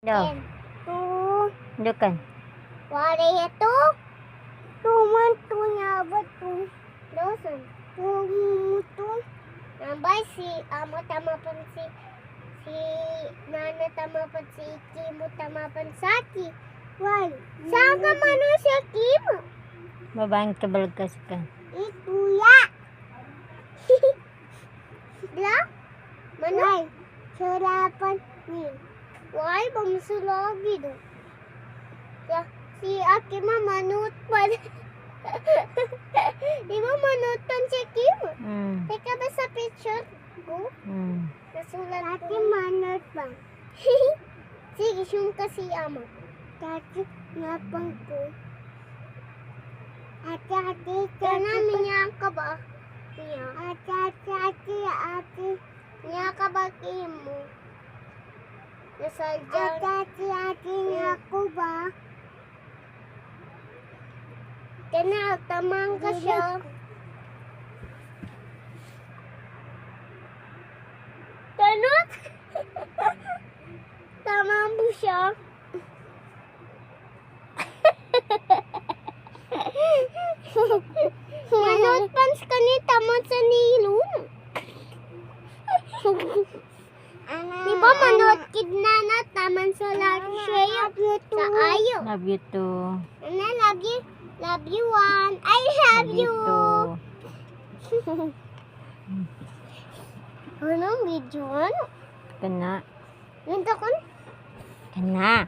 Daw. Two. Dukan. Wala ito. Tuman to niya ba to? Dosan. Tumuto. Nambay si amo tama pan si nana tama pan si Kimo tama pan saki. Why? Saan ka mano si Kimo? Babaeng kabalag kasi ka. Itu ya. Bla? Manay. Surapan ni. Why ba masulagi do? Si Akima manut pa. Di ba manut pan si Kimo? Teka ba sa picture ko? Nasulat ko. Ate manut pa. Sige, siyong kasi ama. Ate, napang ko. Ate. Kana, minyan ka ba? Ate. Niya ka ba Kimo? Nasadyan. Ate, niya ko ba? Kana, tamang ka siya. Tanot? Tamang mo siya. Manot pans ka ni tamang sa nilun. Di ba manot kidnana taman sa laksheyo sa ayo? Love you too. Ana, love you. Love you one. I love you. Anong video? Ano? Kana. Ganda ko. Kana.